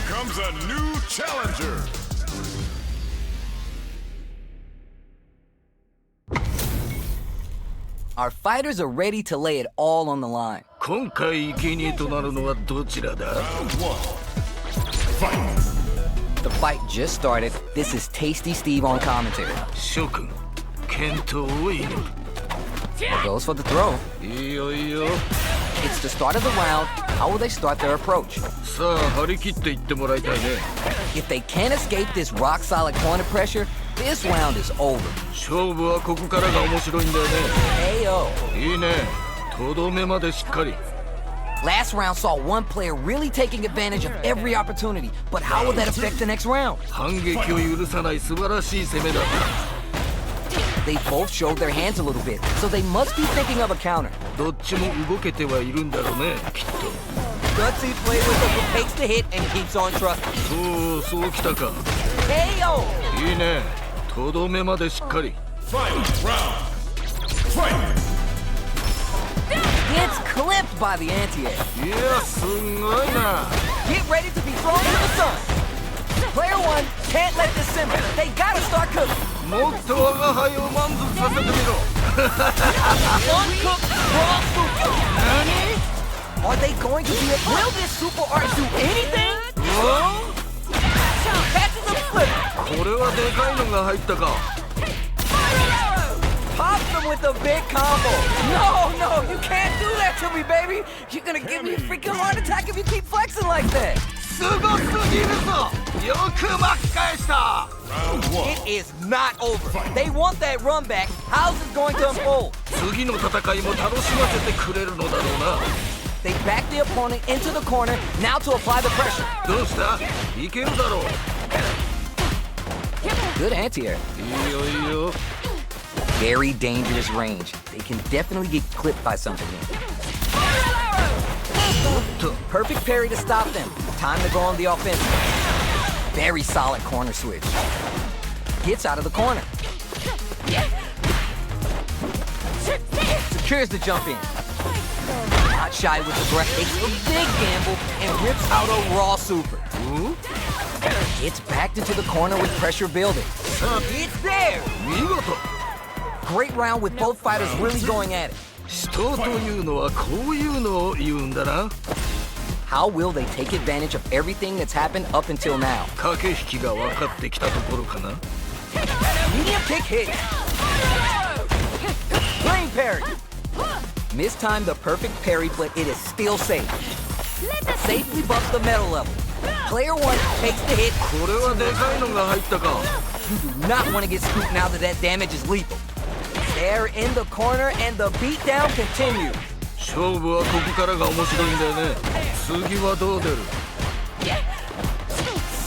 Comes a new challenger. Our fighters are ready to lay it all on the line. 今回生贄となるのはどちらだ Round one. Fight. The fight just started. This is Tasty Steve on commentary. 諸君健闘を祈る Goes for the throw. いいよいいよ It's the start of the round. How will they start their approach? さあ張り切っていってもらいたいね If they can't escape this rock-solid corner pressure, this round is over. 勝負はここからが面白いんだよね KO. いいねとどめまでしっかり Last round saw one player really taking advantage of every opportunity, but how will that affect the next round? 反撃を許さない素晴らしい攻めだった They both showed their hands a little bit, so they must be thinking of a counter. どっちも動けてはいるんだろうねきっと Gutsy play with them who takes the hit and keeps on trucking. そうきたか KO. いいねとどめまでしっかり Fight. Round. Fight. Gets clipped by the anti-air. いやすんごいな Get ready to be thrown to the sun. Player one can't let this simmer. They gotta start cooking. もっと我が輩を満足させてみろ Uncooked raw super. Are they going to be able? Will this super art do anything? うわ Catches them flipping. これはでかいのが入ったか Pops them with a big combo. No, you can't do that to me, baby. You're gonna give me a freaking heart attack if you keep flexing like that. すごすぎるぞよく巻き返した Round one. It is not over. They want that run back. How's it going to unfold? 次の戦いも楽しませてくれるのだろうな They back the opponent into the corner, now to apply the pressure. どうしたいけるだろう Good anti-air. いいよいいよ Very dangerous range. They can definitely get clipped by something here. Perfect parry to stop them. Time to go on the offensive. Very solid corner switch. Gets out of the corner. Secures the jump in. Not shy with the breath. Takes a big gamble and rips out a raw super. Gets backed into the corner with pressure building. It's there. 見事 Great round with both fighters really going at it. 死闘というのはこういうのを言うんだな How will they take advantage of everything that's happened up until now? 駆け引きが分かってきたところかな Medium kick hit. Green parry. Mistimed the perfect parry, but it is still safe. Safely buffs the metal level. Player one takes the hit. これはでかいのが入ったか You do not want to get scooped now that that damage is lethal. They're in the corner and the beatdown continues. 勝負はここからが面白いんだよね次はどう出る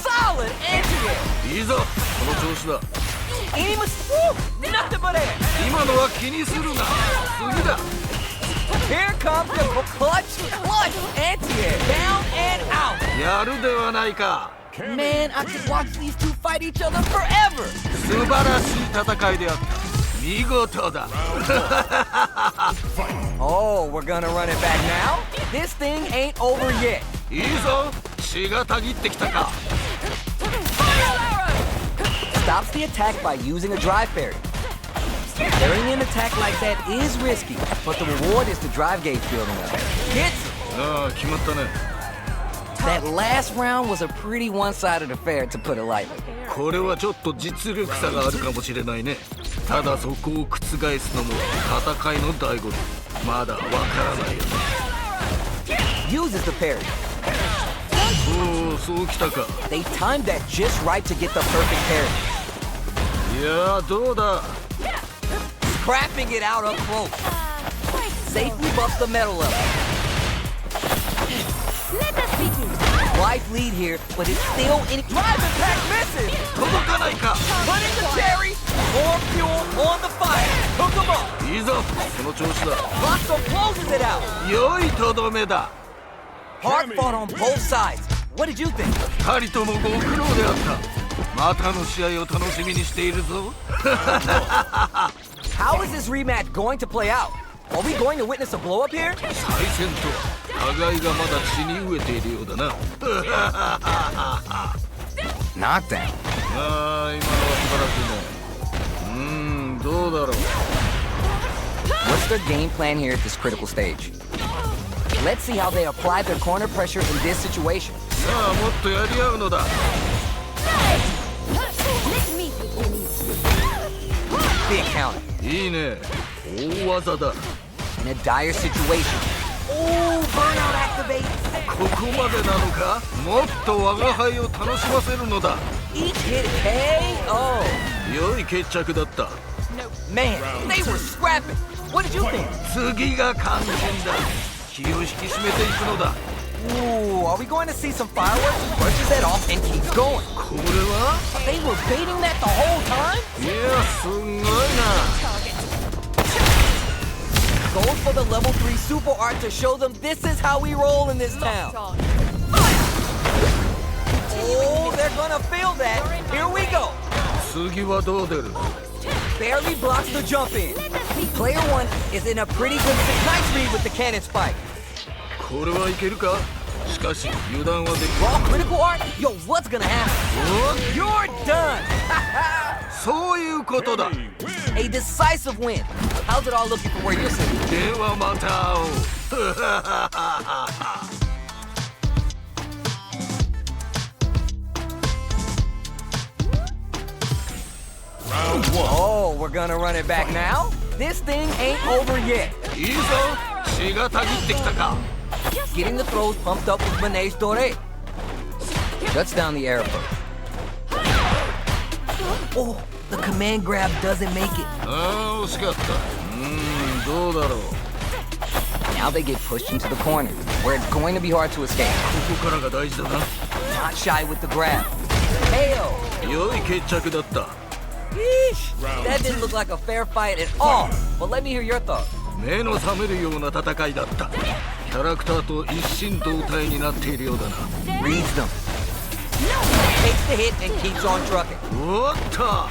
Solid anti-air. いいぞこの調子だ Any mistake? Nothing but air. 今のは気にするな次だ Here comes the clutch anti-air. Down and out. やるではないか Man, I could watch these two fight each other forever. 素晴らしい戦いであった見事だ Oh, we're gonna run it back now? This thing ain't over yet. いいぞ血がたぎってきたか Stops the attack by using a drive parry. Parrying an attack like that is risky, but the reward is the drive gauge building up. Hits! ああ決まったね That last round was a pretty one-sided affair, to put it lightly. これはちょっと実力差があるかもしれないねただそこを覆すのも戦いの醍醐味まだわからないよね Uses the parry. おお、そうきたか。 They timed that just right to get the perfect parry. いやー、どうだ。 Scrapping it out up close. Safely buffs the metal level. Let us begin. Life lead here, but it's still in. Drive impact misses. 届かないか。 Putting the parry. More fuel on the fire. Hook him up. いいぞ、その調子だ。 Rosso closes it out. 良いとどめだ。 Hard fought on both sides. What did you think? 二人ともご苦労であった。またの試合を楽しみにしているぞ。 How is this rematch going to play out? Are we going to witness a blow up here? 再戦とは互いがまだ血に飢えているようだな。 Knockdown. ああ、今のは素晴らしいね。どうだろう。 What's their game plan here at this critical stage? Let's see how they apply their corner pressure in this situation. さあ、もっとやり合うのだ。 Let me begin. Big counter. いいね。大技だ。 In a dire situation. Oh, burnout activate. ここまでなのか。もっと我が輩を楽しませるのだ。 Each hit KO. 良い決着だった。 Man, they were scrapping. What did you think? 次が肝心だ。気を引き締めていくのだ。 Ooh, are we going to see some fireworks? Brushes that off and keeps going. これは They were baiting that the whole time? いや、すんごいな。 Goes for the level 3 super art to show them this is how we roll in this town. Oh, they're gonna feel that. Here we go. 次はどう出る。 Barely blocks the jump in. Player 1 is in a pretty good nice read with the cannon spike. これはいけるか。しかし油断はでき Raw critical art? Yo, what's gonna happen? お You're done. そういうことだ。 A decisive win. How's it all looking for where you're sitting? ではまた会おう。 Round one. Oh, we're gonna run it back now? This thing ain't over yet. いいぞ、血がたぎってきたか。 Getting the throws pumped up with Manege Dore. Shuts down the arrow. Oh, the command grab doesn't make it. ああ、惜しかった。どうだろう。 Now they get pushed into the corner, where it's going to be hard to escape. ここからが大事だな。 Not shy with the grab. KO. 良い決着だった。 Yeesh. That didn't look like a fair fight at all. But let me hear your thoughts. 目の覚めるような戦いだった。キャラクターと一心同体になっているようだな。 Reads them. Takes the hit and keeps on trucking. おっと。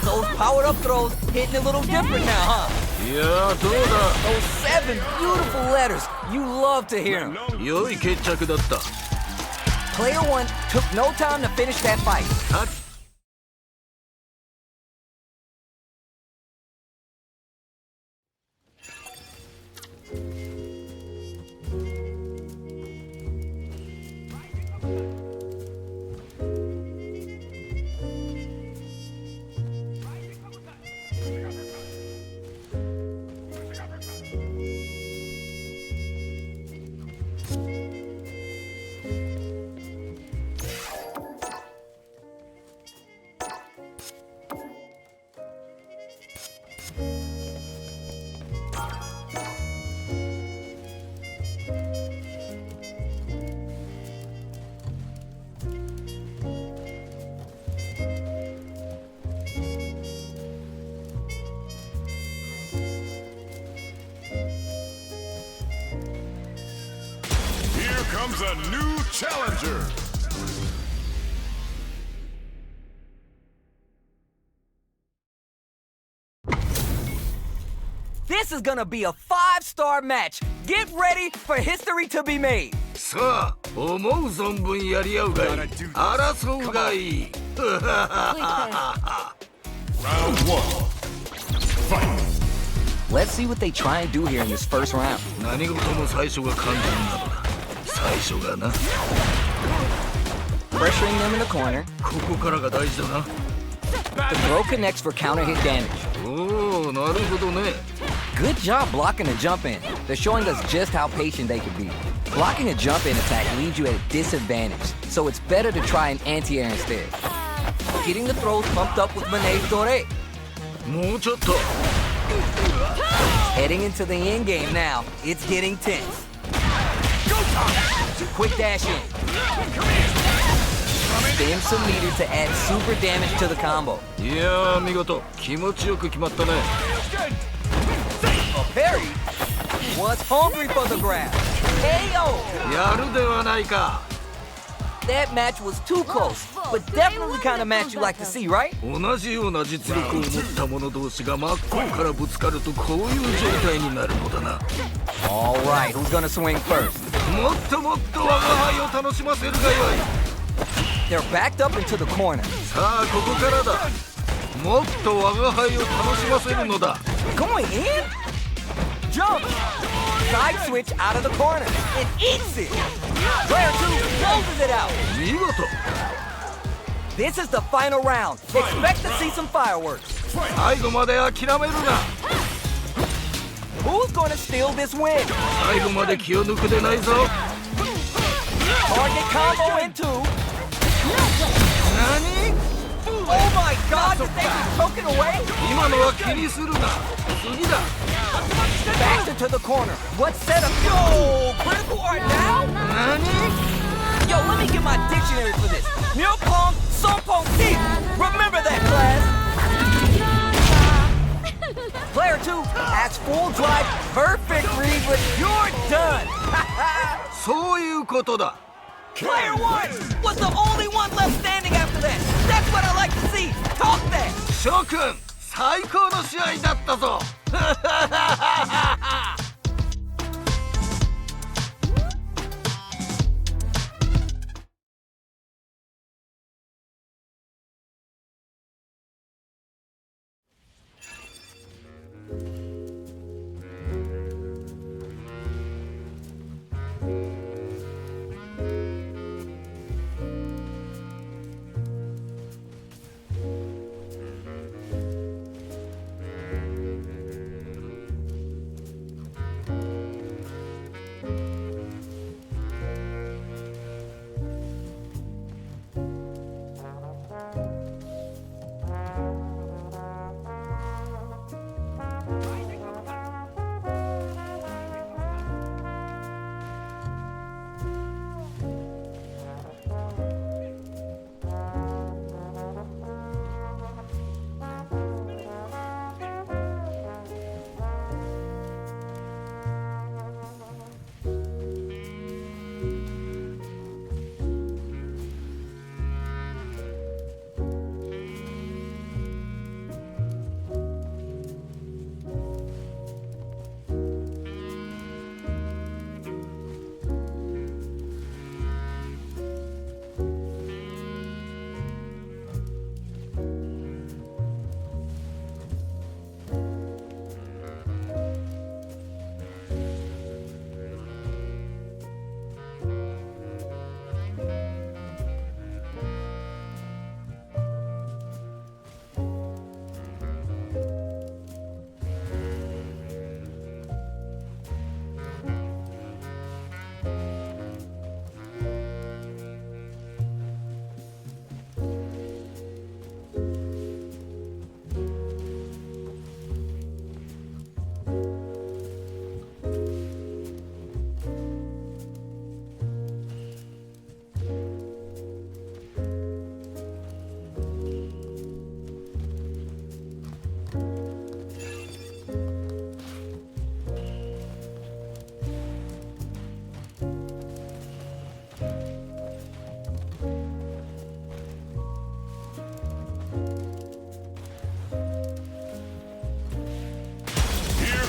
Those powered up throws hitting a little different now, huh? いやー、どう Those 7 beautiful letters. You love to hear them. だ。良い決着だった。 Player 1 took no time to finish that fight. た Here comes a new challenger. This is gonna be a 5-star match. Get ready for history to be made. さあ、思う存分やり合うがいい。争うがいい。 Round one. Fight. Let's see what they try and do here in this first round. 何事も最初が肝心なのだ。最初がな。 Pressuring them in the corner. ここからが大事だな。 The throw connects for counter hit damage. おお、なるほどね。 Good job blocking the jump in. They're showing us just how patient they can be. Blocking a jump-in attack leaves you at a disadvantage, so it's better to try an anti-air instead. Getting the throws pumped up with Mane's Dore. もうちょっと Heading into the end game now, it's getting tense. Quick dash in. Spin some meter to add super damage to the combo. いやー見事気持ちよく決まったね A parry was hungry for the grab. KO! やるではないか That match was too close, but definitely kind of match you like to see, right? 同じような実力を持った者同士が真っ向からぶつかるとこういう状態になるのだな Alright, who's gonna swing first? もっともっと我が輩を楽しませるがよい They're backed up into the corner. さあここからだもっと我が輩を楽しませるのだ Going in? Jump! Side switch out of the corner and eats it! Player 2 closes it out! 見事 This is the final round. Expect to see some fireworks. 最後まで諦めるな Who's gonna steal this win? 最後まで気を抜くでないぞ Target combo in 2. 何 Oh my god, did they get choking away? 今のは気にするな次だ Backed into the corner. What setup? Yo, critical art now? 何 Yo, let me get my dictionary for this. Myopong, Sompong, T. Remember that, class. Player 2 has full drive, perfect read, but you're done. そういうことだ Player 1 was the only one left standing after that. That's what I like to see. Talk that. 諸君最高の試合だったぞ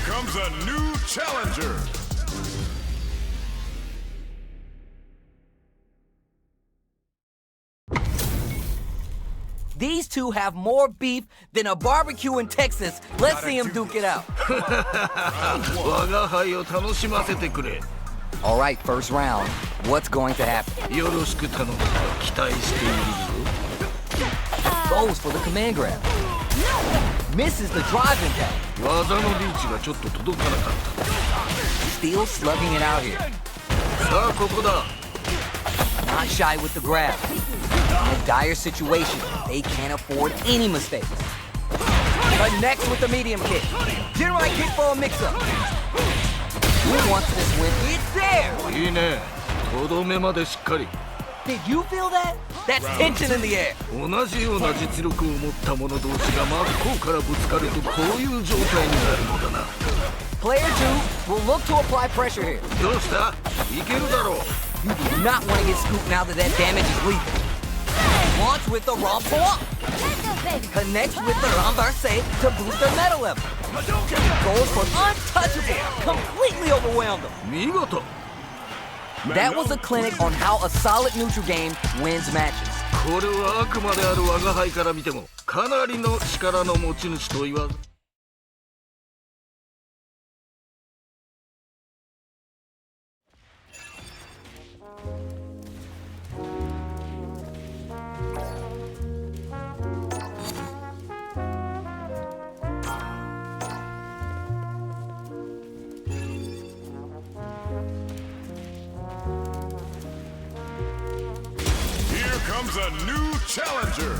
comes a new challenger. These two have more beef than a barbecue in Texas. Let's see them duke it out. 我が輩を楽しませてくれ All right, first round. What's going to happen? よろしく頼む期待しているぞ Goes for the command grab. Misses the drive impact. 技のリーチがちょっと届かなかった Still slugging it out here. さあここだ。 Not shy with the grab. In a dire situation, they can't afford any mistakes. Connects with the medium kick. General kick for a mix-up. Who wants this win? It's there! いいね。とどめまでしっかり。 Did you feel that? That's tension in the air. 同じような実力を持った者同士が真っ向からぶつかるとこういう状態になるのだな。 Player 2 will look to apply pressure here. どうした？いけるだろう。 You do not want to get scooped now that damage is lethal. Launch with the Rompoint. Connects with the Renversé to boost their meta level. Goes for untouchable. Completely overwhelmed them. 見事。 That was a clinic on how a solid neutral game wins matches. これは悪魔である我が輩から見てもかなりの力の持ち主と言わず。 Here comes a new challenger.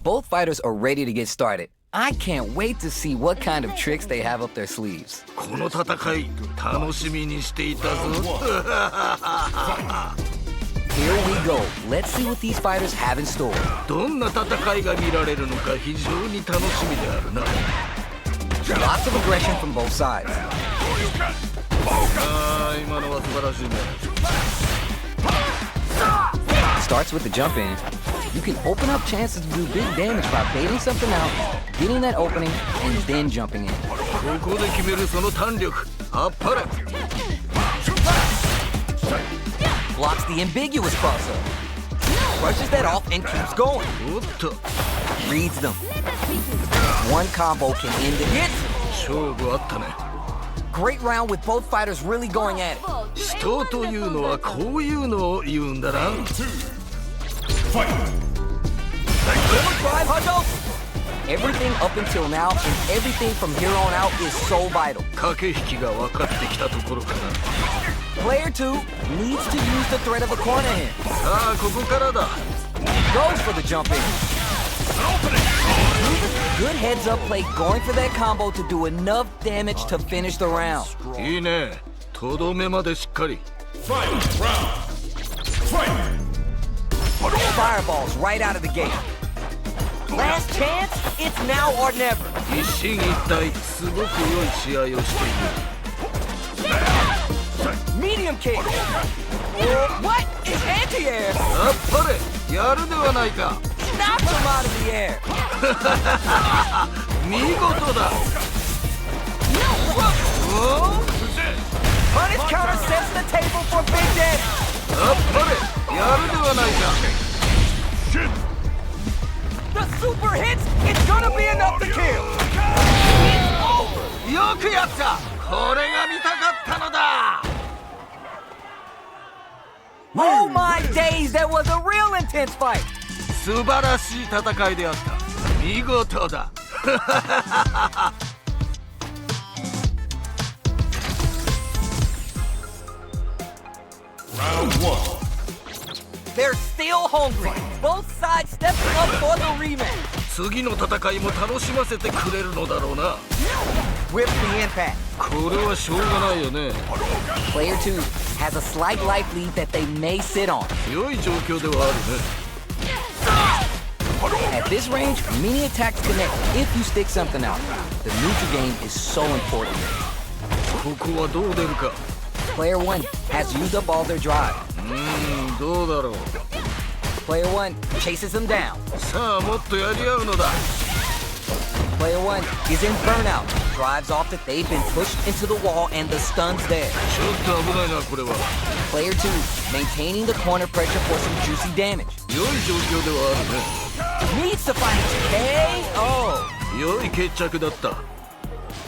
Both fighters are ready to get started. I can't wait to see what kind of tricks they have up their sleeves. この戦い楽しみにしていたぞ。 Here we go. Let's see what these fighters have in store. どんな戦いが見られるのか非常に楽しみであるな。 Lots of aggression from both sides. ああ今のは素晴らしいね。 Starts with the jump in. You can open up chances to do big damage by baiting something out, getting that opening, and then jumping in. ここで決めるその弾力。あっぱれ。 Blocks the ambiguous crossover. Brushes that off and keeps going. おっと Reads them. One combo can end the hit. 勝負あったね。 Great round with both fighters really going at it. 死闘というのはこういうのを言うんだな。 Fight! Drive Hadouken! Everything up until now and everything from here on out is so vital. 駆け引きが分かってきたところかな。 Player 2 needs to use the threat of a corner hand. さあここからだ。 Goes for the jump in. Good heads up play going for that combo to do enough damage to finish the round. いいね。とどめまでしっかり。 Fight! Round! Fight! Fireballs right out of the gate. Last chance, it's now or never. 一進一退すごく良い試合をしている。 Medium kick. What? It's anti-air. あっぱれやるではないか。 Knocks him out of the air. 見事だ。 Punish counter sets the table for big damage. あっぱれやるではないか。 The super hits. It's gonna be enough to kill. よくやった。これが見たかったのだ。 Oh my days, that was a real intense fight. 素晴らしい戦いであった。見事だ。 Round one. They're still hungry. Both sides stepping up for the rematch. 次の戦いも楽しませてくれるのだろうな。 Whips the impact. これはしょうがないよね。 Player 2 has a slight life lead that they may sit on. 良い状況ではあるね。 At this range, many attacks connect if you stick something out. The neutral game is so important. ここはどう出るか。 Player 1 has used up all their drive. どうだろう。 Player 1 chases them down. さあもっとやり合うのだ。 Player 1 is in burnout. Drives off that they've been pushed into the wall and the stun's there. ちょっと危ないなこれは。 Player 2 maintaining the corner pressure for some juicy damage. 良い状況ではあるね。 Needs to find KO. 良い決着だった。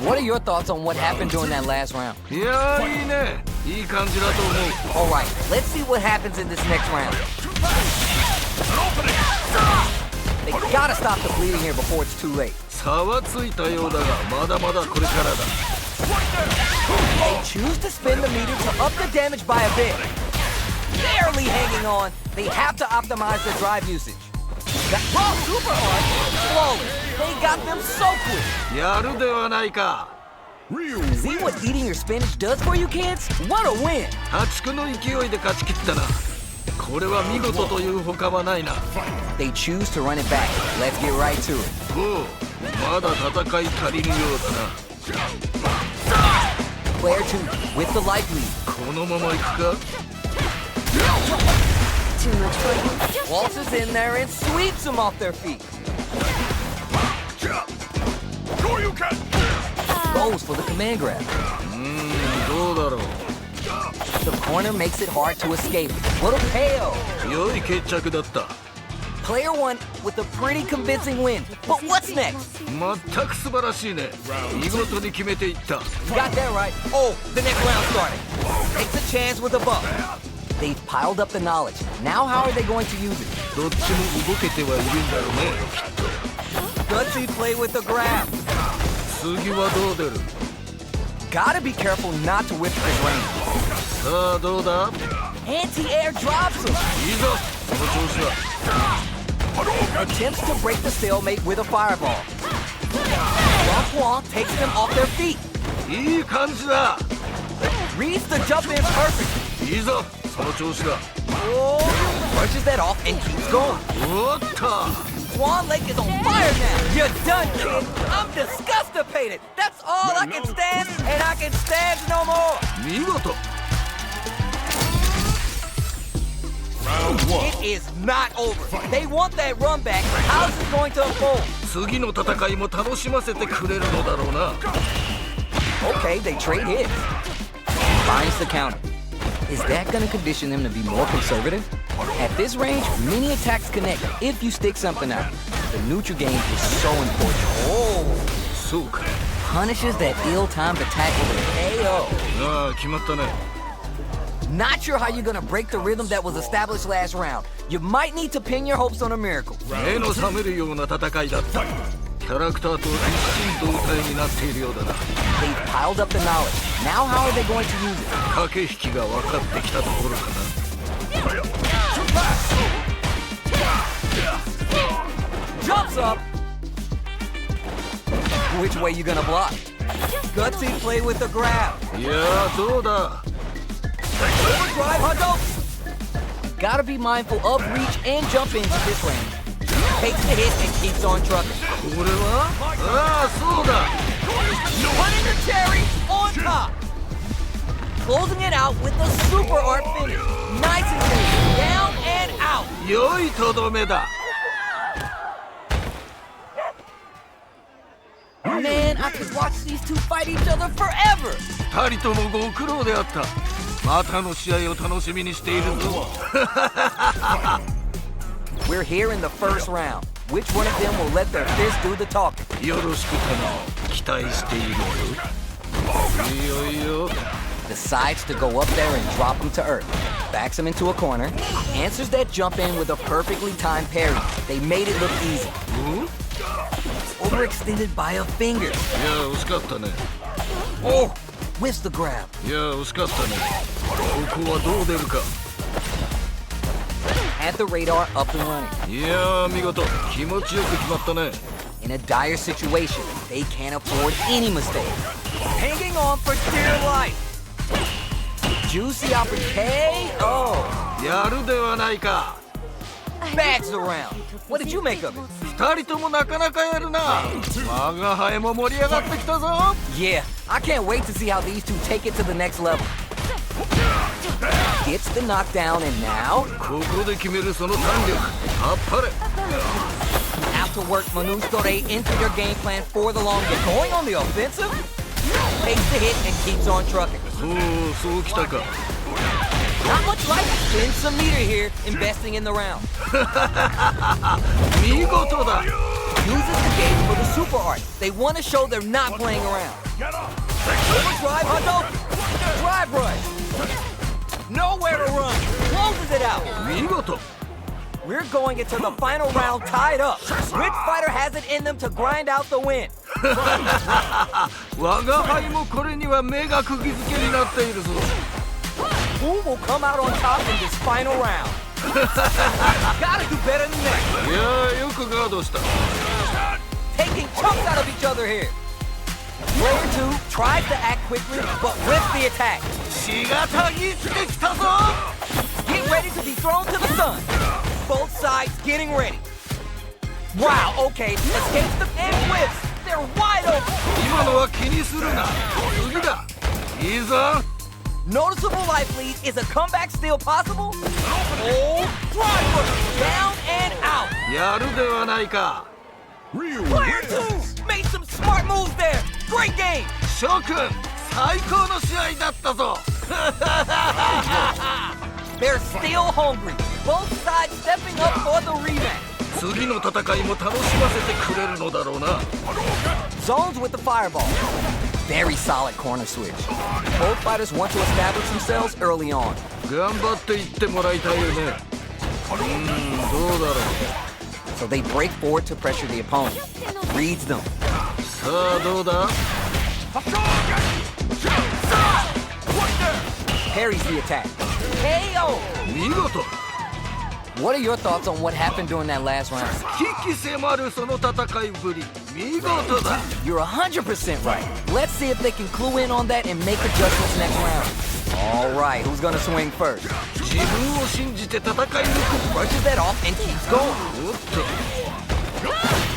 What are your thoughts on what happened during that last round? いやーいいね。いい感じだと思う。 Alright, let's see what happens in this next round. They gotta stop the bleeding here before it's too late. 差はついたようだがまだまだこれからだ。 They choose to spin the meter to up the damage by a bit. Barely hanging on. They have to optimize their drive usage. That raw super art, flawless. They got them so quick. やるではないか。 Real See what eating your spinach does for you kids? What a win. 破竹の勢いで勝ち切ったな。これは見事というほかはないな。 They choose to run it back. Let's get right to it. おう、まだ戦い足りるようだな。 Player 2 with the life lead. このまま行くか。 Too much for you. Waltzes in there and sweeps them off their feet. Go, you can. Goes for the command grab. どうだろう。 The corner makes it hard to escape. What a KO. 良い決着だった。 Player 1 with a pretty convincing win. But what's next? 全く素晴らしいね。見事に決めていった。 You got that right. Oh, the next round started. Takes a chance with a buff. They've piled up the knowledge. Now how are they going to use it? どっちも動けてはいるんだろうね。 Gutsy play with the grab. 次はどう出る。 Gotta be careful not to whip his range. さあどうだ。 Anti-air drops him. いいぞ、その調子だ。 Attempts to break the stalemate with a fireball. Huang takes them off their feet. いい感じだ。 Reads the jump in perfect. いいぞ、その調子だ。 Oh, brushes that off and keeps going. おっと。 Swan Lake is on fire now. You're done, kid. I'm disgustipated. That's all I can stand, and I can stand no more. 見事。 Round one. It is not over. They want that run back. How's it going to unfold? 次の戦いも楽しませてくれるのだろうな。 Okay, they trade hits. Finds the counter. Is that going to condition them to be more conservative? At this range, many attacks connect if you stick something out. The neutral game is so important. Oh, そうか。 punishes that ill-timed attack with an KO. ああ、決まったね。 Not sure how you're going to break the rhythm that was established last round. You might need to pin your hopes on a miracle. 目の覚めるような戦いだった。キャラクターと一心同体になっているようだな。 They've piled up the knowledge. Now how are they going to use it? 駆け引きが分かってきたところかな。 Jumps up. Which way you gonna block? Gutsy play with the grab. いやーどうだ。 Overdrive Hadouken. Gotta be mindful of reach and jump into this range. Takes the hit and keeps on trucking. これはああそうだ。 Putting the cherry on top. Closing it out with the super art finish. Nice and clean. Down and out. 良いとどめだ。 Man, I could watch these two fight each other forever. 二人ともご苦労であった。またの試合を楽しみにしているぞ。 We're here in the first round. Which one of them will let their fist do the talking? よろしく頼む。期待しているよ。いいよいいよ。 Decides to go up there and drop him to earth. Backs him into a corner. Answers that jump in with a perfectly timed parry. They made it look easy. Overextended by a finger. いや惜しかったね。 Oh, whiffs the grab. いや惜しかったね。ここはどう出るか。 Had the radar up and running. いや見事気持ちよく決まったね。 In a dire situation, they can't afford any mistakes. Hanging on for dear life. Juicy opportunity. KO. やるではないか。 Bags around. What did you make of it? 二人ともなかなかやるな。我が輩も盛り上がってきたぞ。 Yeah, I can't wait to see how these two take it to the next level. Gets the knockdown and now ここで決めるその胆力。あっぱれ。 have to work Manustore into your game plan for the long game. Going on the offensive? Takes the hit and keeps on trucking. そうきたか。 Not much life. Spends some meter here, investing in the round. 見事だ。 Uses the gauge for the super art. They want to show they're not playing around. Overdrive Hadouken. Drive rush. Nowhere to run. Closes it out. 見事。We're going into the final round tied up. Which fighter has it in them to grind out the win? 我が輩もこれには目が釘付けになっているぞ。 Who will come out on top in this final round? Gotta do better than that. いやー、よくガードした。 Taking chunks out of each other here. Player 2 tries to act quickly, but whiffs the attack. 血がたぎってきたぞ。 Get ready to be thrown to the sun. Both sides getting ready. Wow, okay, escapes them and whiffs. They're wide open. 今のは気にするな。次だ。いいぞ。 Noticeable life lead. Is a comeback still possible? Oh, driver, down and out. やるではないか。 Ryu Player wins. 2 made some smart moves there. Great game. 諸君、最高の試合だったぞ。 They're still hungry. Both sides stepping up for the rematch. 次の戦いも楽しませてくれるのだろうな。 Zones with the fireball. Very solid corner switch. Both fighters want to establish themselves early on. 頑張っていってもらいたいよね。どうだろう。 So they break forward to pressure the opponent. Reads them. さあどうだ。 Parries the attack. KO! 見事。 What are your thoughts on what happened during that last round? 危機迫るその戦いぶり、見事だ。 You're 100% right. Let's see if they can clue in on that and make adjustments next round. All right, who's gonna swing first? 自分を信じて戦い抜く。 Brushes that off and keeps going. おっと、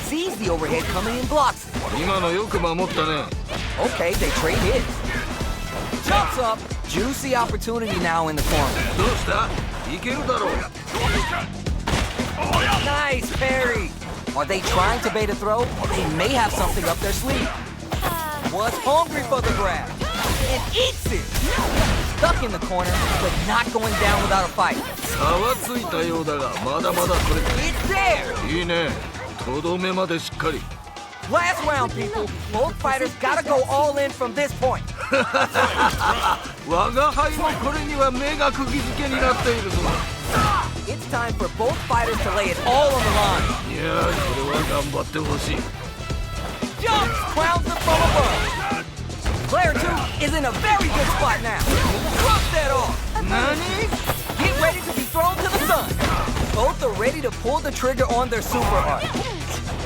Sees the overhead coming and blocks it. 今のよく守ったね。 Okay, they trade hits. Jumps up. Juicy opportunity now in the corner. どうした？いけるだろう。 Nice parry. Are they trying to bait a throw? They may have something up their sleeve. Was hungry for the grab and eats it. Stuck in the corner, but not going down without a fight. 差はついたようだが、まだまだこれ。 It's there. いいね。とどめまでしっかり。 Last round, people. Both fighters gotta go all in from this point. 我が輩もこれには目が釘付けになっているぞ。 It's time for both fighters to lay it all on the line. いやー、これは頑張ってほしい。 Jumps, crowns them from above. Player 2 is in a very good spot now. Drop that off. 何？ Get ready to be thrown to the sun. Both are ready to pull the trigger on their super art.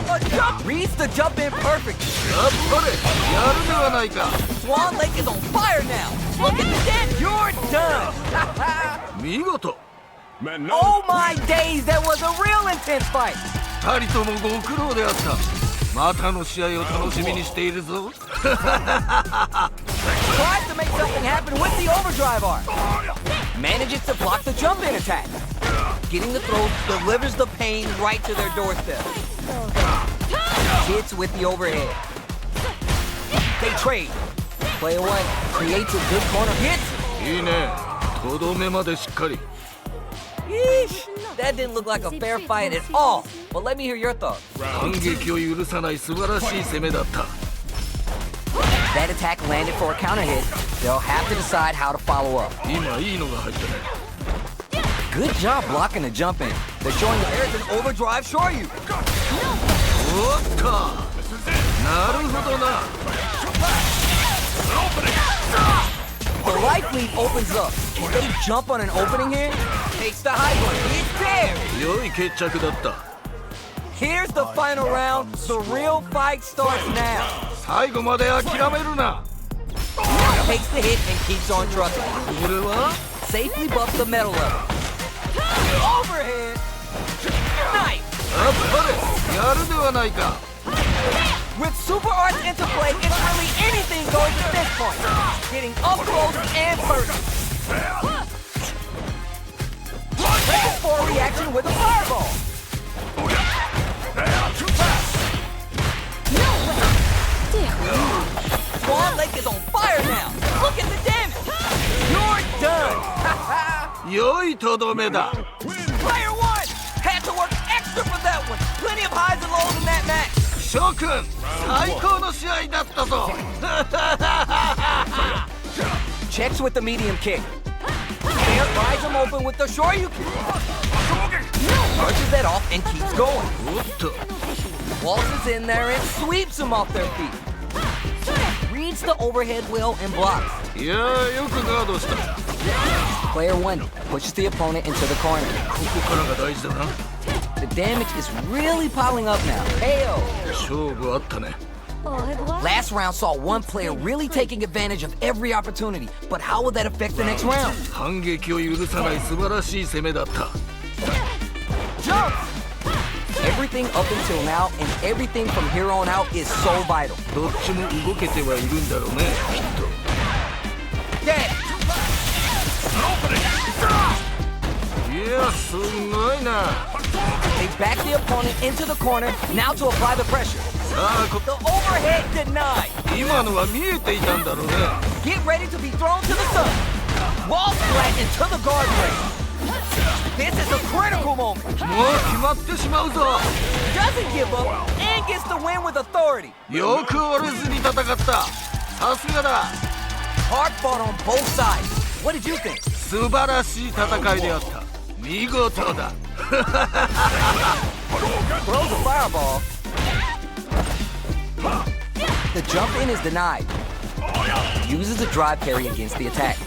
A jump reads the jump in perfectly. やっぱりやるではないか。 Swan Lake is on fire now. Look at that. You're done. 見事。 Man, no. Oh my days, that was a real intense fight. 二人ともご苦労であった。またの試合を楽しみにしているぞ。 Tries to make something happen with the overdrive art. Manages to block the jump in attack. Getting the throw delivers the pain right to their doorstep. Hits with the overhead. They trade. Player 1 creates a good corner hit. いいね。とどめまでしっかり。 Yeesh. That didn't look like a fair fight at all. But let me hear your thoughts. 反撃を許さない素晴らしい攻めだった。 That attack landed for a counter hit. They'll have to decide how to follow up. 今いいのが入ったね。 Good job blocking the jump in. They're showing the there's an overdrive Shoryu. おっと。なるほどな。 The life lead opens up. Can they jump on an opening here? Takes the high one. It's there. 良い決着だった。 Here's the final round. The real fight starts now. 最後まで諦めるな。 Takes the hit and keeps on trucking. これは Safely buffs the metal level. Overhead. Knife. あっぱれやるではないか。 With super arts into play, it's really anything goes at this point. Getting up close and personal. Ready for a reaction with a fireball. Swan Lake is on fire now. Look at the damage. You're done. 良いとどめだ。 Player 1 had to work extra for that one. Plenty of highs and lows in that match. 諸君、最高の試合だったぞ。 Checks with the medium kick. There, pries him open with the Shoryu kick. punches that off and keeps going. おっと Waltzes in there and sweeps them off their feet. Reads the overhead well and blocks. いやーよくガードした。 Player 1 pushes the opponent into the corner. ここからが大事だな。 The damage is really piling up now. KO. 勝負あったね。 Last round saw one player really taking advantage of every opportunity, but how will that affect the next round? 反撃を許さない素晴らしい攻めだった。 Jump! Everything up until now and everything from here on out is so vital. どっちも動けてはいるんだろうね、きっと。 Dead! いや、すごいな。 They back the opponent into the corner, now to apply the pressure. さあ、The overhead denied. 今のは見えていたんだろうね。 Get ready to be thrown to the sun. Wall flat into the guardrail. This is a critical moment. もう決まってしまうぞ。 Doesn't give up and gets the win with authority. よく折れずに戦った。さすがだ。 Hard fought on both sides. What did you think? 素晴らしい戦いであった。見事だ。 Throws a fireball. The jump in is denied. Uses a drive parry against the attack.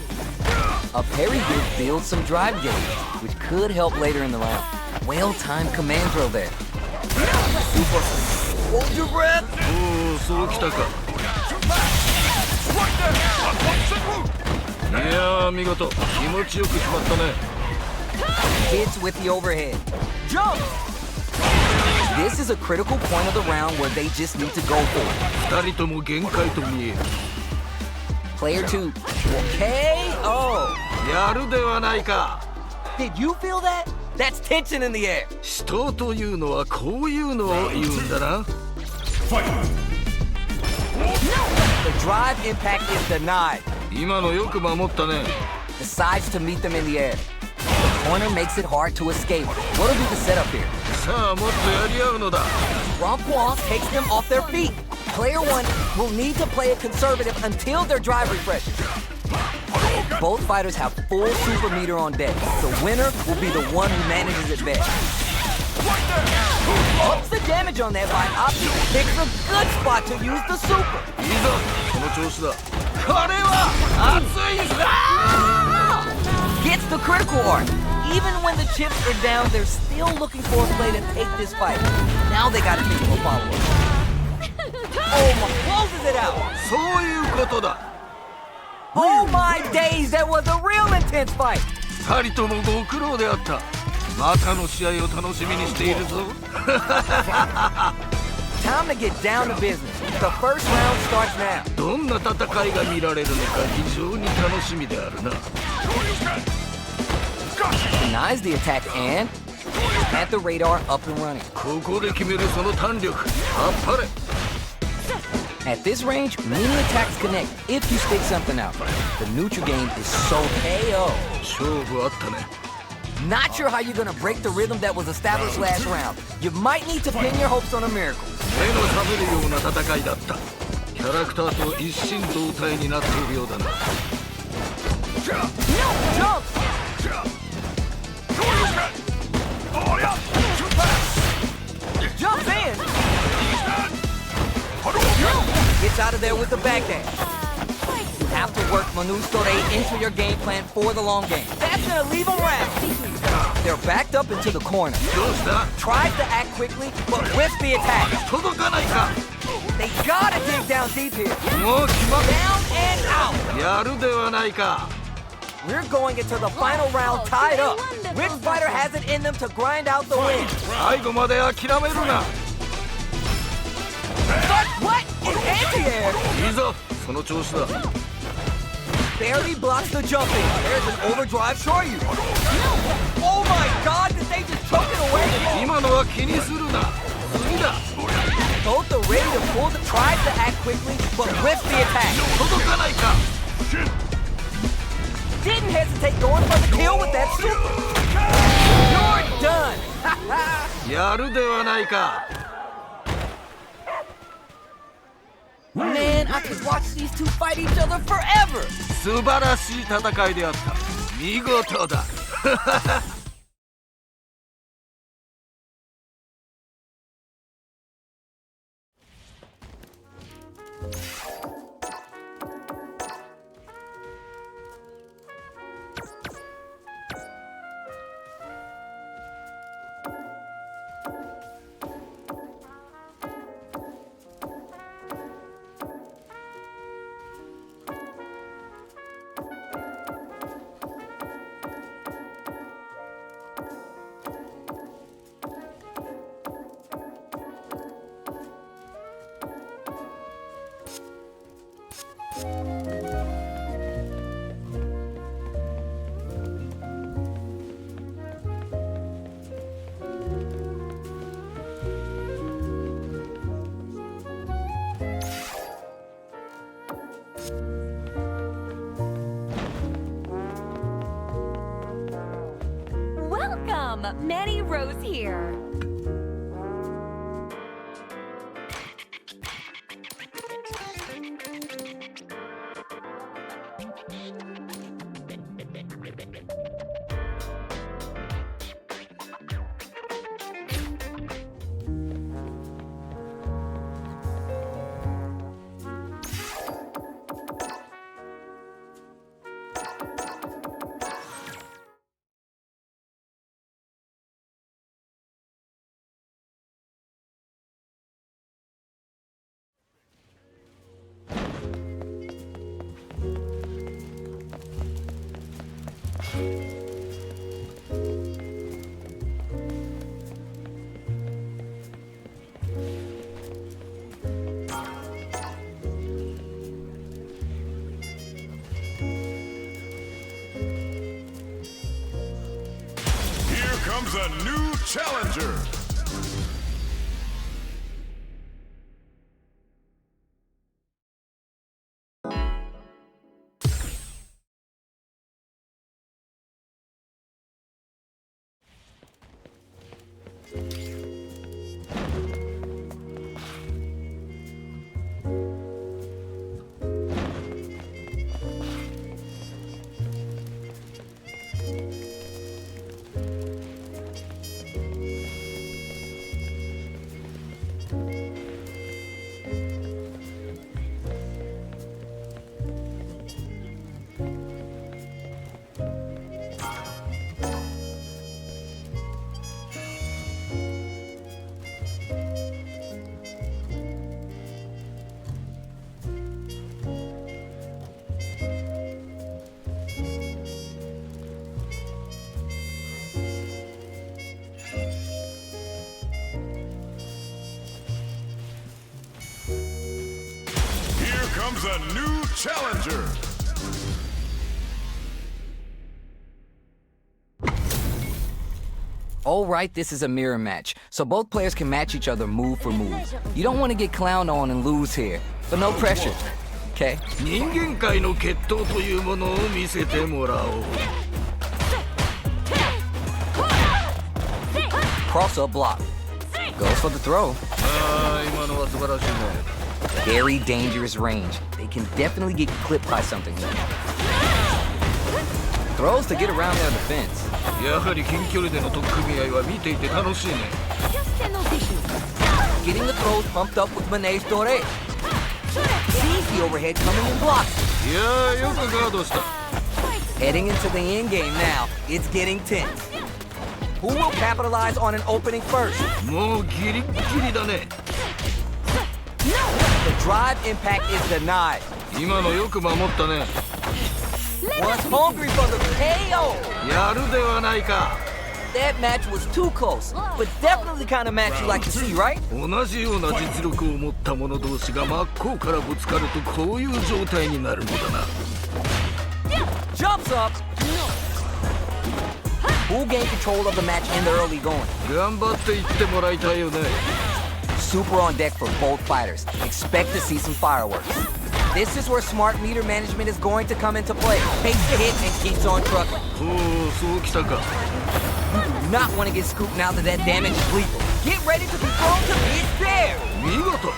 A parry here builds some drive gauge, which could help later in the round. Well-timed command throw there. Super. Hold your breath. おお、そうきたか。いやー、見事。気持ちよく決まったね。 Hits with the overhead. Jump! This is a critical point of the round where they just need to go for it. 二人とも限界と見える。 Player 2 KO! やるではないか。 Did you feel that? That's tension in the air. 死闘というのはこういうのを言うんだな。 The drive impact is denied. 今のよく守ったね。 Decides to meet them in the air. The corner makes it hard to escape. What'll be the setup here? さあもっとやり合うのだ。 Romp Wong takes them off their feet. Player 1 will need to play it conservative until their drive refreshes. Both fighters have full super meter on deck. The winner will be the one who manages it best. Ups the damage on that by option. Picks a good spot to use the super. いいぞ、その調子だ。これは熱いぞ。 Gets the critical art. Even when the chips are down, they're still looking for a play to take this fight. Now they gotta think of a follow-up. Oh my, closes it out. そういうことだ。 Oh my days, that was a real intense fight. 二人ともご苦労であった。またの試合を楽しみにしているぞ。 Time to get down to business. The first round starts now. どんな戦いが見られるのか非常に楽しみであるな。 Denies the attack and had the radar up and running. ここで決めるその弾力。あっぱれ。 At this range, many attacks connect if you stick something out. The neutral game is so KO. 勝負あったね。 Not sure how you're gonna break the rhythm that was established last round. You might need to pin your hopes on a miracle. 目の覚めるような戦いだった。キャラクターと一心同体になっているようだな。 Jump! Jumps in! Gets out of there with the backdash. You have to work Manu Sore into your game plan for the long game. That's gonna leave them wrapped. They're backed up into the corner. どうした？ Tries to act quickly, but whiffs the attack. 届かないか。 They gotta dig down deep here. もう決まっ Down and out. やるではないか。 We're going into the final round tied up. Which fighter has it in them to grind out the win? 最後まで諦めるな。 But what is anti-air? いいぞ、その調子だ。 Barely blocks the jump in. There's an overdrive Shoryu. Oh my god, did they just choke it away? 今のは気にするな。次だ。 Both are ready to pull the tries to act quickly, but whiffs the attack. 届かないか。 Didn't hesitate going for the kill with that super. You're done. やるではないか。 Man, I could watch these two fight each other forever. 素晴らしい戦いであった。見事だ。Welcome, Manny Rose here. Here comes a new challenger. Here comes a new challenger. All right, this is a mirror match, so both players can match each other move for move. You don't want to get clowned on and lose here, but no pressure, okay? 人間界の決闘というものを見せてもらおう。 Cross up block. Goes for the throw. ああ、今のは素晴らしいね。 Very dangerous range. They can definitely get clipped by something here. Throws to get around their defense. やはり近距離での取っ組み合いは見ていて楽しいね。 Getting the throws pumped up with Mane's Torre. Sees the overhead coming and blocks. いやー、よくガードした。 Heading into the end game now. It's getting tense. Who will capitalize on an opening first? もうギリッギリだね。 The drive impact is denied. 今のよく守ったね。 Was hungry for the KO. やるではないか。 That match was too close, but definitely kind of match you like to see, right? 同じような実力を持った者同士が真っ向からぶつかるとこういう状態になるのだな。 Jumps up. Who gained control of the match in the early going? 頑張っていってもらいたいよね。 Super on deck for both fighters. Expect to see some fireworks. This is where smart meter management is going to come into play. Takes the hit and keeps on trucking. おお、そうきたか。 You do not want to get scooped now that that damage is lethal. Get ready to be thrown to it's there. 見事。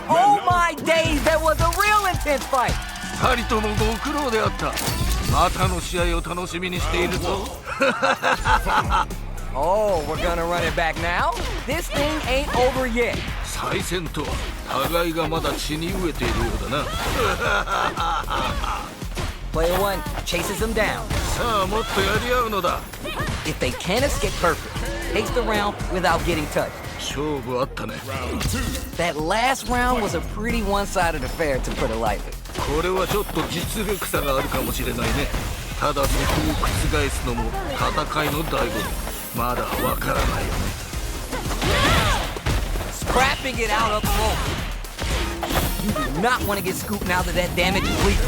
Oh my days, that was a real intense fight. 二人ともご苦労であった。またの試合を楽しみにしているぞ。Oh, we're gonna run it back now? This thing ain't over yet. 再戦とは互いがまだ血に飢えているようだな。 Player one chases him down. さあもっとやり合うのだ。 If they can't escape perfect, takes the round without getting touched. 勝負あったね。 That last round was a pretty one-sided affair, to put it lightly. これはちょっと実力差があるかもしれないね。ただそこを覆すのも戦いの醍醐味。まだわからないよね。 Scrapping it out up close. You do not want to get scooped now that that damage is lethal.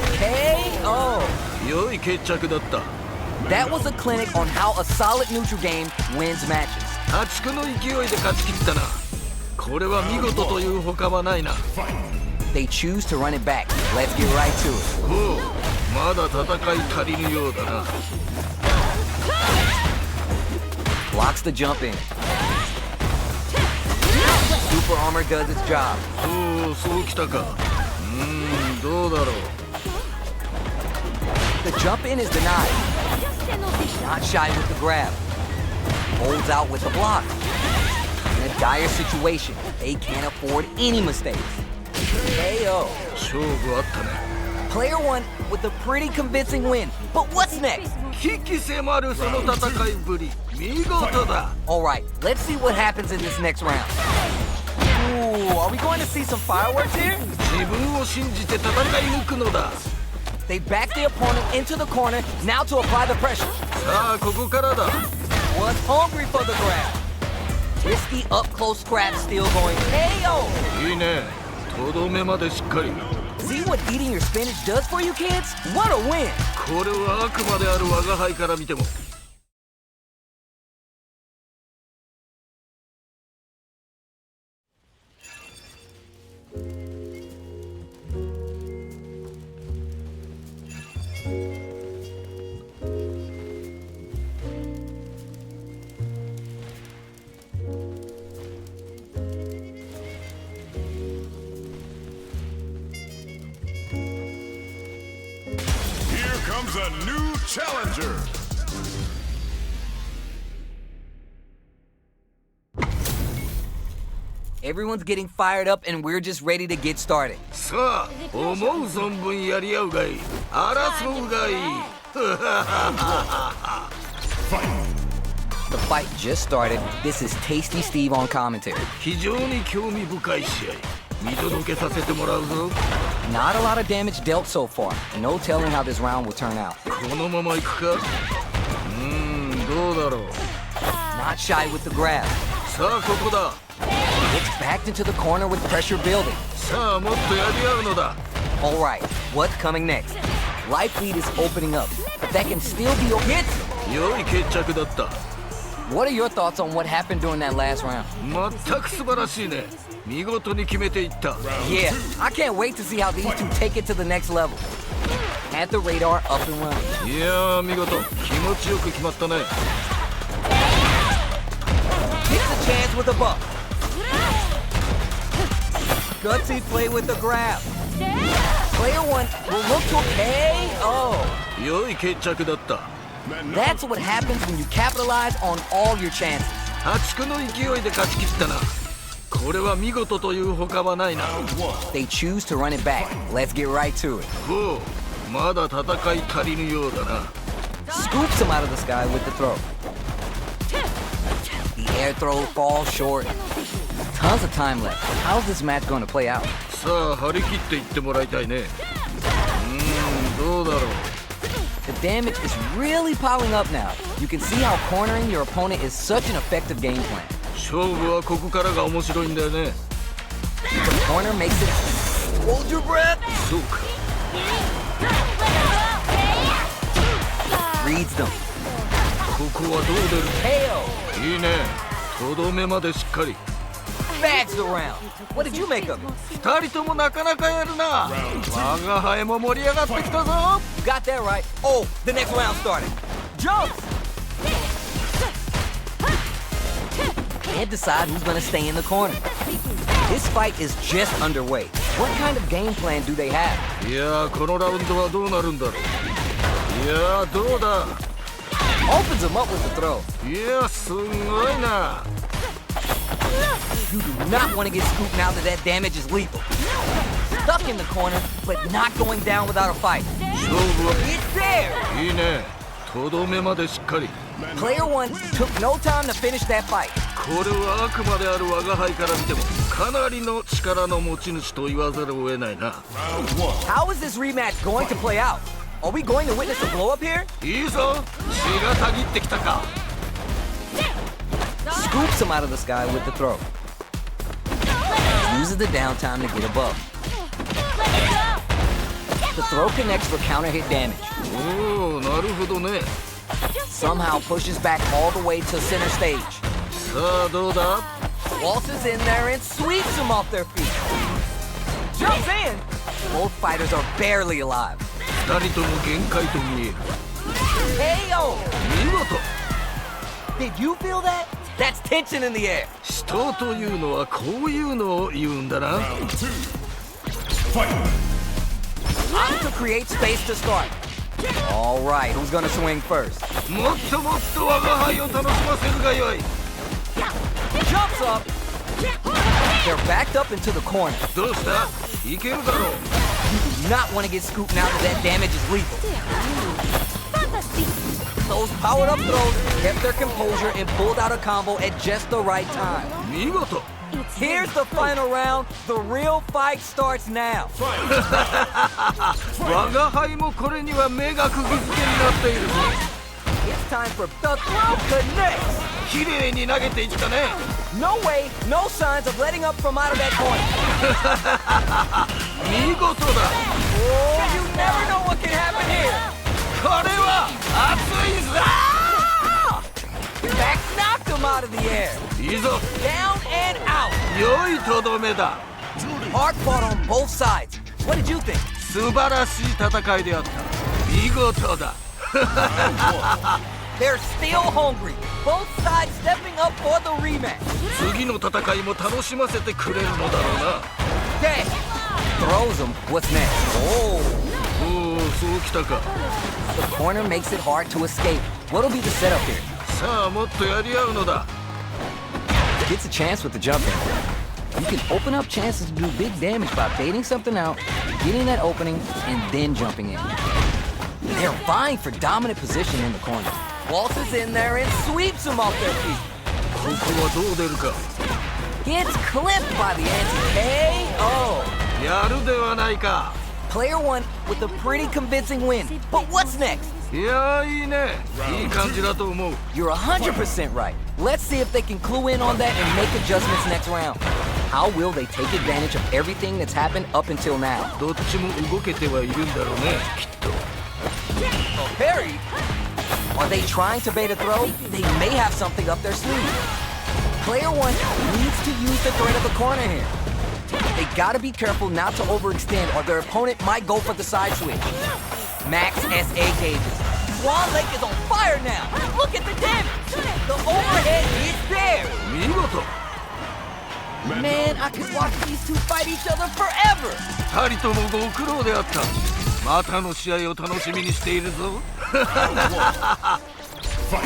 KO. 良い決着だった。 That was a clinic on how a solid neutral game wins matches. 破竹の勢いで勝ち切ったな。これは見事というほかはないな。 They choose to run it back. Let's get right to it. おう、まだ戦い足りぬようだな。blocks the jump in. Super armor does its job. おお、そうきたか。どうだろう。 The jump in is denied. Not shy with the grab. Holds out with the block. In a dire situation, they can't afford any mistakes. KO. 勝負あったね。 Player 1 with a pretty convincing win. But what's next? 危機迫るその戦いぶり、見事だ。 Alright, let's see what happens in this next round. Ooh, are we going to see some fireworks here? 自分を信じて戦い抜くのだ。 They back the opponent into the corner, now to apply the pressure. さあ、ここからだ。 Was hungry for the grab. Risky up-close scrap still going KO. いいね。とどめまでしっかり。 See what eating your spinach does for you kids? What a win. これはあくまである我が輩から見ても。 Here comes a new challenger. Everyone's getting fired up and we're just ready to get started. さあ、思う存分やり合うがいい。争うがいい。 The fight just started. This is Tasty Steve on commentary. 非常に興味深い試合。見届けさせてもらうぞ。 Not a lot of damage dealt so far. No telling how this round will turn out. このまま行くか。どうだろう。 Not shy with the grab. さあ、ここだ。 It's backed into the corner with pressure building. さあ、もっとやり合うのだ。 Alright, what's coming next? Life lead is opening up, but that can still be hits. 良い決着だった。 What are your thoughts on what happened during that last round? 全く素晴らしいね。見事に決めていった。 Yeah, I can't wait to see how these two take it to the next level. Had the radar up and running. いやー、見事。気持ちよく決まったね。 Gets a chance with a buck. Gutsy play with the grab. Player 1 will look to KO. 良い決着だった。 That's what happens when you capitalize on all your chances. 破竹の勢いで勝ち切ったな。これは見事というほかはないな。 They choose to run it back. Let's get right to it. ほう、まだ戦い足りぬようだな。 Scoops him out of the sky with the throw. The air throw falls short. Tons of time left. How's this match going to play out? さあ、張り切っていってもらいたいね。どうだろう。 The damage is really piling up now. You can see how cornering your opponent is such an effective game plan. 勝負はここからが面白いんだよね。 The corner makes it. Hold your breath. そうか。 Reads them. ここはどう出る。 KO. いいね。とどめまでしっかり。 Bags the round. What did you make of it? 二人ともなかなかやるな。我が輩も盛り上がってきたぞ。 You got that right. Oh, the next round started. Jump. Can't decide who's gonna stay in the corner. This fight is just underway. What kind of game plan do they have? いやー、このラウンドはどうなるんだろう。いやー、どうだ。 Opens him up with the throw. いやー、すんごいな。 You do not want to get scooped now that that damage is lethal. Stuck in the corner, but not going down without a fight. 勝負は It's there. いいね。とどめまでしっかり。 Player 1 took no time to finish that fight. これはあくまである我が輩から見てもかなりの力の持ち主と言わざるを得ないな。 How is this rematch going to play out? Are we going to witness a blow up here? いいぞ、血がたぎってきたか。 Scoops him out of the sky with the throw. Uses the downtime to get above. The throw connects for counter hit damage. おお、なるほどね。 Somehow pushes back all the way to center stage. さあ、どうだ。 Waltzes in there and sweeps them off their feet. Jumps in. Both fighters are barely alive. 二人とも限界と見える。 KO. 見事。Did you feel that? That's tension in the air. 人というのはこういうのを言うんだな。 Round 2. Fight. I'm to create space to start. All right, who's gonna swing first? もっともっと我が輩を楽しませるがよい。 Jumps up. They're backed up into the corner. どうした？いけるだろう。 Do not want to get scooped now that that damage is lethal. Those powered up throws kept their composure and pulled out a combo at just the right time. 見事。 Here's the final round. The real fight starts now. 我が輩もこれには目が釘付けになっているぞ。 It's time for the throw connects. 綺麗に投げていったね。 No way, no signs of letting up from out of that corner. 見事だ。 Oh, you never know what can happen here. これは熱いぞ。 Back knocked him out of the air. いいぞ。 Down and out. 良いとどめだ。 Hard fought on both sides. What did you think? 素晴らしい戦いであった。見事だ。 They're still hungry. Both sides stepping up for the rematch. 次の戦いも楽しませてくれるのだろうな。 Dang. Throws him. What's next? Oh. おお、そうきたか。 The corner makes it hard to escape. What'll be the setup here? さあ、もっとやり合うのだ。 Gets a chance with the jump in. You can open up chances to do big damage by baiting something out, getting that opening, and then jumping in. They're vying for dominant position in the corner. Waltzes in there and sweeps them off their feet. ここはどう出るか。 Gets clipped by the anti-KO. やるではないか。 Player one with a pretty convincing win. But what's next? いやー、いいね。いい感じだと思う。 You're 100% right. Let's see if they can clue in on that and make adjustments next round. How will they take advantage of everything that's happened up until now? どっちも動けてはいるんだろうね、きっと。 Parry? Are they trying to bait a throw? They may have something up their sleeve. Player one needs to use the threat of the corner here. They gotta be careful not to overextend or their opponent might go for the side switch. Max SA gauges. Swan Lake is on fire now. Look at the damage. The overhead is there. 見事。 Man, I could watch these two fight each other forever. 二人ともご苦労であった。またの試合を楽しみにしているぞ。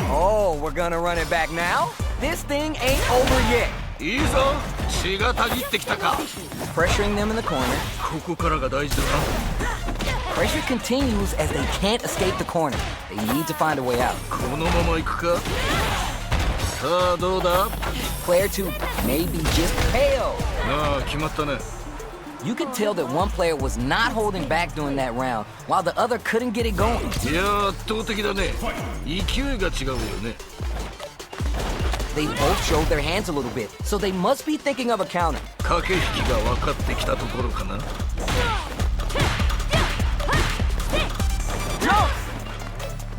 Oh, we're gonna run it back now? This thing ain't over yet. いいぞ。血がたぎってきたか。 Pressuring them in the corner. ここからが大事だな。 Pressure continues as they can't escape the corner. They need to find a way out. このまま行くか。さあ、どうだ。 Player 2 may be just KO. ああ、決まったね。 You could tell that one player was not holding back during that round, while the other couldn't get it going. いやー、圧倒的だね。勢いが違うよね。 They both showed their hands a little bit, so they must be thinking of a counter. 駆け引きが分かってきたところかな。 Jumps!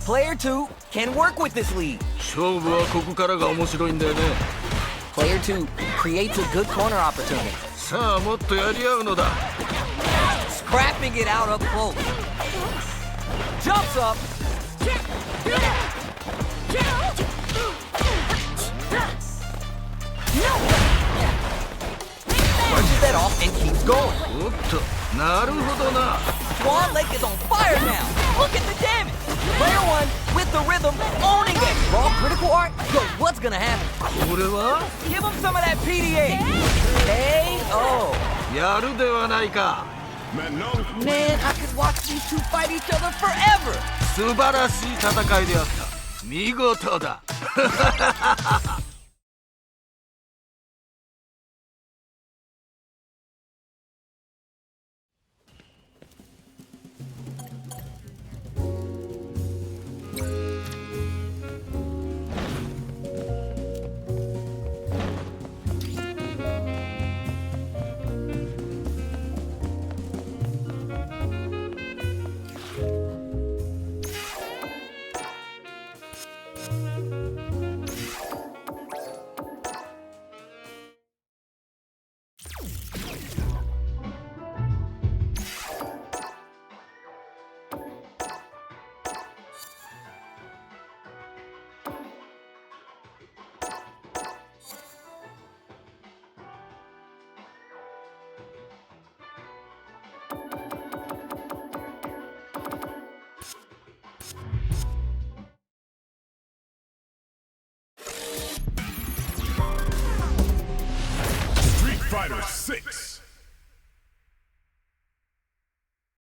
Player 2 can work with this lead. 勝負はここからが面白いんだよね。 Player 2 creates a good corner opportunity. さあ、もっとやり合うのだ。 Scrapping it out up close. Jumps up. Brushes that off and keeps going. おっと、なるほどな。 Swan Lake is on fire now. Look at the damage. Player one with the rhythm, owning it. Raw critical art. Yo, what's gonna happen? これは Give him some of that PDA. KO. やるではないか。 Man, no. Man, I could watch these two fight each other forever. 素晴らしい戦いであった。見事だ。Fighter 6.